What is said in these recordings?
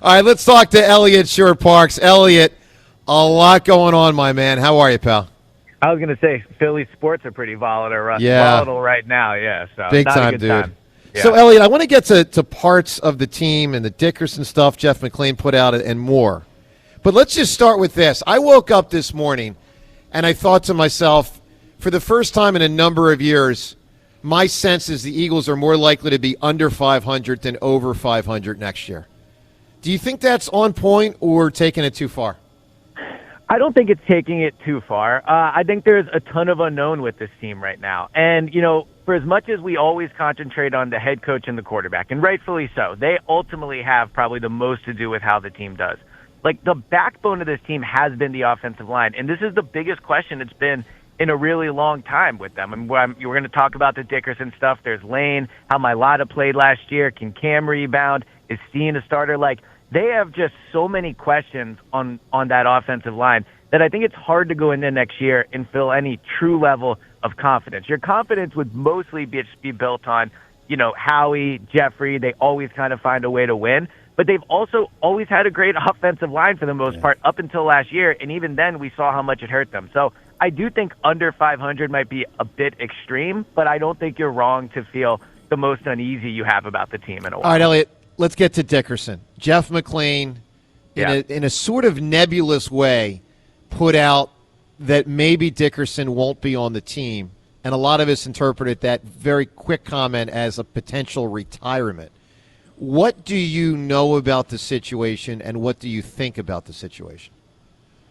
All right, let's talk to Eliot Shorr-Parks. Eliot, a lot going on, my man. How are you, pal? I was going to say, Philly sports are pretty volatile right now, yeah. So big not time, a good dude. time. Yeah. So, Eliot, I want to get to parts of the team and the Dickerson stuff Jeff McLean put out and more. But let's just start with this. I woke up this morning, and I thought to myself, for the first time in a number of years, my sense is the Eagles are more likely to be under 500 than over 500 next year. Do you think that's on point or taking it too far? I don't think it's taking it too far. I think there's a ton of unknown with this team right now. And, for as much as we always concentrate on the head coach and the quarterback, and rightfully so, they ultimately have probably the most to do with how the team does. Like, the backbone of this team has been the offensive line, and this is the biggest question it's been in a really long time with them. I mean, we're going to talk about the Dickerson stuff. There's Lane, how Mailata played last year. Can Cam rebound? Is Steen a starter? Like, they have just so many questions on that offensive line that I think it's hard to go into next year and feel any true level of confidence. Your confidence would mostly be built on, Howie, Jeffrey. They always kind of find a way to win. But they've also always had a great offensive line for the most part up until last year, and even then we saw how much it hurt them. So I do think under 500 might be a bit extreme, but I don't think you're wrong to feel the most uneasy you have about the team in a while. All right, Eliot, let's get to Dickerson. Jeff McLean, in a sort of nebulous way, put out that maybe Dickerson won't be on the team, and a lot of us interpreted that very quick comment as a potential retirement. What do you know about the situation, and what do you think about the situation?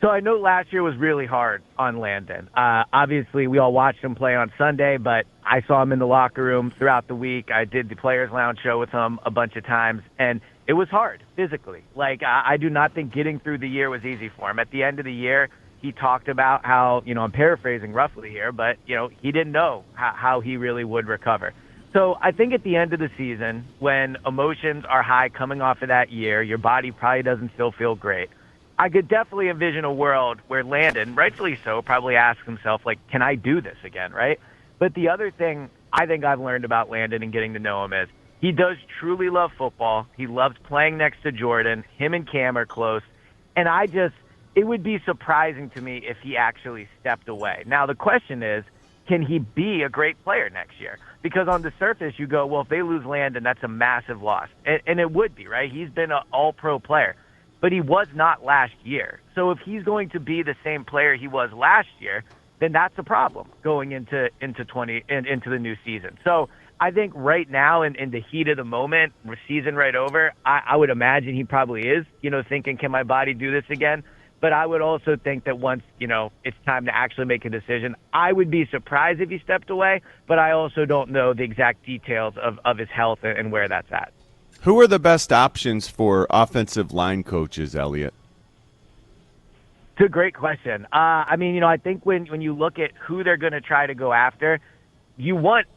So I know last year was really hard on Landon. Obviously, we all watched him play on Sunday, but I saw him in the locker room throughout the week. I did the Players Lounge show with him a bunch of times, and it was hard physically. Like, I do not think getting through the year was easy for him. At the end of the year, he talked about how, I'm paraphrasing roughly here, but, he didn't know how he really would recover. So I think at the end of the season, when emotions are high coming off of that year, your body probably doesn't still feel great. I could definitely envision a world where Landon, rightfully so, probably asks himself, like, can I do this again, right? But the other thing I think I've learned about Landon and getting to know him is he does truly love football. He loves playing next to Jordan. Him and Cam are close. And it would be surprising to me if he actually stepped away. Now, the question is, can he be a great player next year? Because on the surface, you go, well, if they lose Landon, that's a massive loss. And it would be, right? He's been an all-pro player. But he was not last year. So if he's going to be the same player he was last year, then that's a problem going into the new season. So I think right now in the heat of the moment, season right over, I would imagine he probably is, thinking, can my body do this again? But I would also think that once, it's time to actually make a decision, I would be surprised if he stepped away, but I also don't know the exact details of his health and where that's at. Who are the best options for offensive line coaches, Eliot? It's a great question. I think when you look at who they're going to try to go after, you want,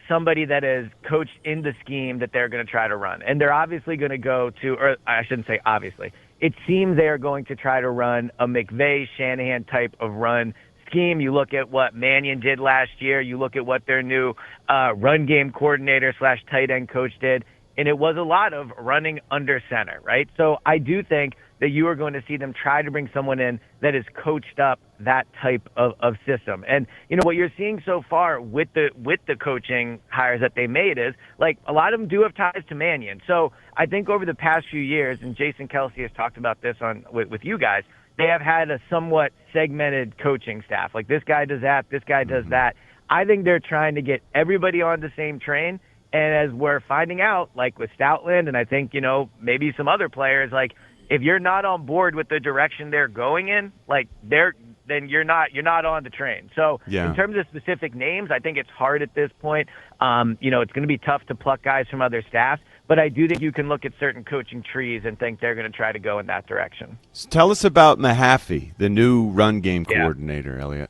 somebody that is coached in the scheme that they're going to try to run. And they're obviously going to go to, or I shouldn't say obviously, it seems they're going to try to run a McVay, Shanahan type of run scheme. You look at what Mannion did last year. You look at what their new run game coordinator / tight end coach did. And it was a lot of running under center, right? So I do think that you are going to see them try to bring someone in that is coached up that type of system. And, what you're seeing so far with the coaching hires that they made is, like, a lot of them do have ties to Mannion. So I think over the past few years, and Jason Kelsey has talked about this with you guys, they have had a somewhat segmented coaching staff. Like, this guy does that, this guy does that. I think they're trying to get everybody on the same train. And as we're finding out, like with Stoutland, and I think, maybe some other players, like, if you're not on board with the direction they're going in, like, then you're not on the train. So in terms of specific names, I think it's hard at this point. It's going to be tough to pluck guys from other staffs, but I do think you can look at certain coaching trees and think they're going to try to go in that direction. So tell us about Mahaffey, the new run game coordinator, Eliot.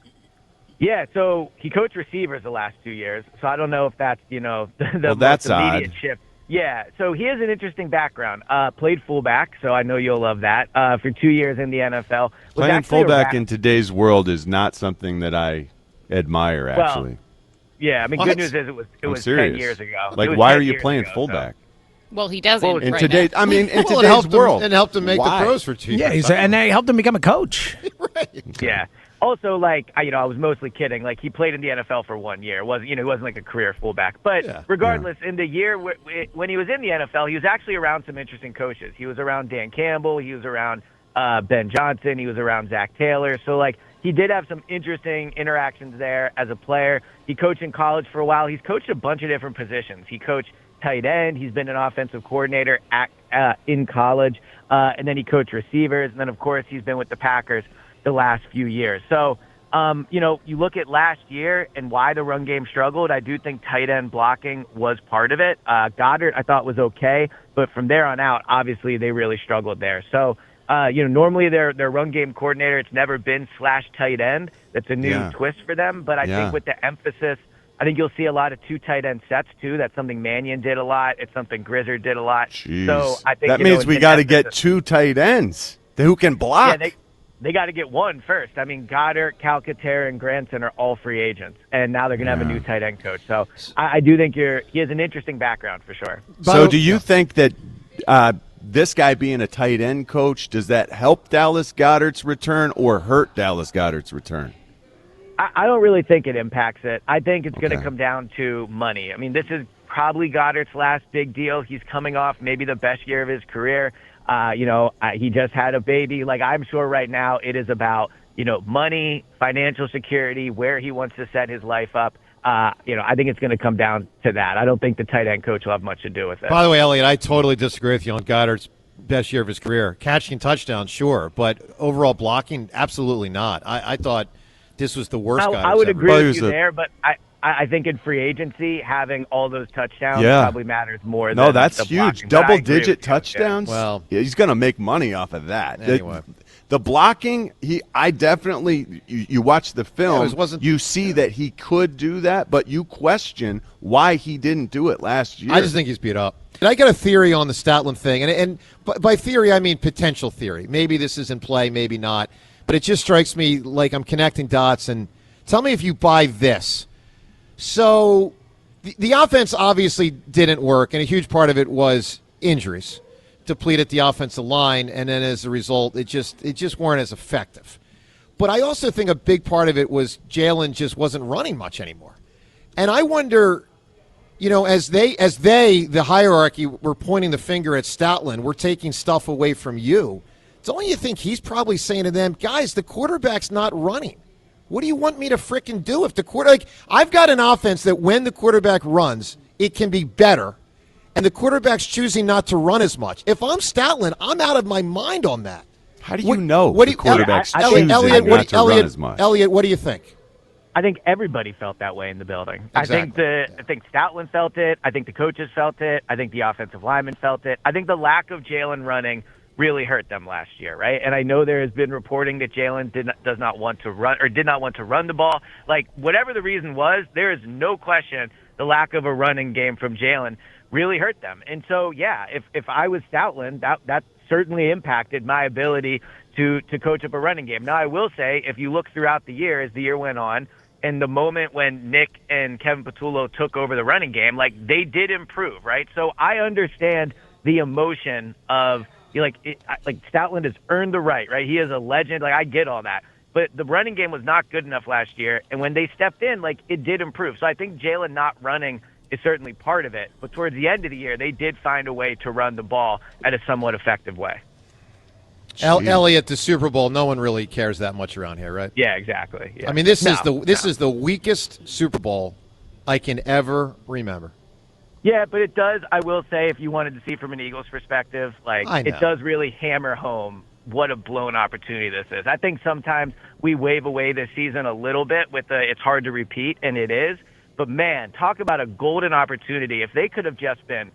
Yeah, so he coached receivers the last 2 years, so I don't know if that's, the that's most immediate odd. shift. Yeah, so he has an interesting background. Played fullback, so I know you'll love that, for 2 years in the NFL. Playing fullback in today's world is not something that I admire, actually. Yeah, good news is it was 10 years ago. Like, why are you playing fullback? Well, he doesn't Well, In right today's, now. I mean, in Well, it today's helped world, him, it helped him make Why? the pros for 2 years. Yeah, and they helped him become a coach. Yeah. Also, like, I was mostly kidding. Like, he played in the NFL for 1 year. It wasn't, he wasn't like a career fullback. But regardless, in the year when he was in the NFL, he was actually around some interesting coaches. He was around Dan Campbell. He was around Ben Johnson. He was around Zach Taylor. So, like, he did have some interesting interactions there as a player. He coached in college for a while. He's coached a bunch of different positions. He coached tight end. He's been an offensive coordinator in college. And then he coached receivers. And then, of course, he's been with the Packers the last few years. So, you look at last year and why the run game struggled. I do think tight end blocking was part of it. Goedert, I thought, was okay. But from there on out, obviously, they really struggled there. So, normally their run game coordinator, it's never been / tight end. That's a new twist for them. But I think with the emphasis, I think you'll see a lot of 2 tight end sets, too. That's something Mannion did a lot. It's something Goedert did a lot. Jeez. So I think that means we got to get 2 tight ends who can block. Yeah, they got to get one first. I mean, Goedert, Calcaterra, and Granson are all free agents, and now they're going to have a new tight end coach. So I do think he has an interesting background for sure. So do you think that this guy being a tight end coach, does that help Dallas Goedert's return or hurt Dallas Goedert's return? I don't really think it impacts it. I think it's going to come down to money. I mean, this is probably Goedert's last big deal. He's coming off maybe the best year of his career. He just had a baby. Like, I'm sure right now it is about, money, financial security, where he wants to set his life up. I think it's going to come down to that. I don't think the tight end coach will have much to do with it. By the way, Eliot, I totally disagree with you on Goddard's best year of his career. Catching touchdowns, sure, but overall blocking, absolutely not. I thought this was the worst Goddard's I would ever. agree with you there, but I think in free agency, having all those touchdowns probably matters more than that's the huge. blocking. Double-digit touchdowns? Yeah. Well, he's going to make money off of that. Anyway. The blocking, I definitely, you watch the film, you see that he could do that, but you question why he didn't do it last year. I just think he's beat up. And I got a theory on the Stoutland thing, and by theory I mean potential theory. Maybe this is in play, maybe not, but it just strikes me like I'm connecting dots, and tell me if you buy this. So the offense obviously didn't work, and a huge part of it was injuries. Depleted the offensive line, and then as a result, it just weren't as effective. But I also think a big part of it was Jalen just wasn't running much anymore. And I wonder, as the hierarchy were pointing the finger at Stoutland, we're taking stuff away from you. Don't you think he's probably saying to them, guys, the quarterback's not running. What do you want me to frickin' do if the quarterback? I've got an offense that when the quarterback runs, it can be better. And the quarterback's choosing not to run as much. If I'm Stoutland, I'm out of my mind on that. How do you know the quarterback's choosing not to run as much? Eliot, what do you think? I think everybody felt that way in the building. Exactly. I think Stoutland felt it. I think the coaches felt it. I think the offensive linemen felt it. I think the lack of Jalen running really hurt them last year, right? And I know there has been reporting that Jalen did not want to run the ball. Like, whatever the reason was, there is no question the lack of a running game from Jalen really hurt them. And so, if I was Stoutland, that certainly impacted my ability to coach up a running game. Now, I will say, if you look throughout the year, as the year went on, and the moment when Nick and Kevin Patullo took over the running game, like, they did improve, right? So I understand the emotion of, Stoutland has earned the right? He is a legend. Like, I get all that. But the running game was not good enough last year, and when they stepped in, it did improve. So I think Jalen not running is certainly part of it. But towards the end of the year, they did find a way to run the ball at a somewhat effective way. Eliot, the Super Bowl, no one really cares that much around here, right? Yeah, exactly. Yeah. I mean, this is the weakest Super Bowl I can ever remember. Yeah, but it does, I will say, if you wanted to see from an Eagles perspective, it does really hammer home what a blown opportunity this is. I think sometimes we wave away this season a little bit with it's hard to repeat, and it is. But, man, talk about a golden opportunity. If they could have just been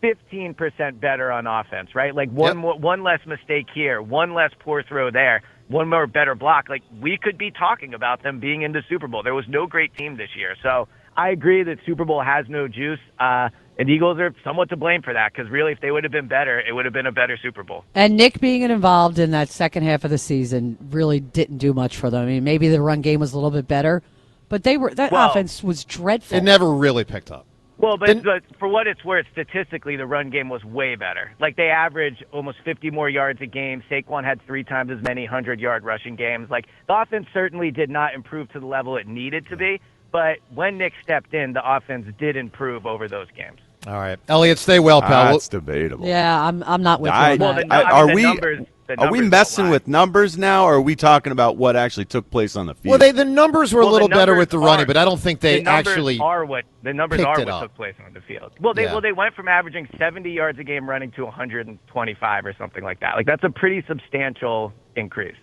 15% better on offense, right? One less mistake here, one less poor throw there, one more better block. We could be talking about them being in the Super Bowl. There was no great team this year. So I agree that Super Bowl has no juice. And Eagles are somewhat to blame for that because really if they would have been better, it would have been a better Super Bowl. And Nick being involved in that second half of the season really didn't do much for them. I mean, maybe the run game was a little bit better, but offense was dreadful. It never really picked up. Well, but for what it's worth, statistically, the run game was way better. Like, they average almost 50 more yards a game. Saquon had 3 times as many 100-yard rushing games. Like, the offense certainly did not improve to the level it needed to be, but when Nick stepped in, the offense did improve over those games. All right. Elliot, stay well, pal. That's debatable. Yeah, I'm not with you on that. Are we messing with numbers now, or are we talking about what actually took place on the field? Well, the numbers were a little better with the running, but I don't think they actually the numbers are what took place on the field. Well, they went from averaging 70 yards a game running to 125 or something like that. Like, that's a pretty substantial increase.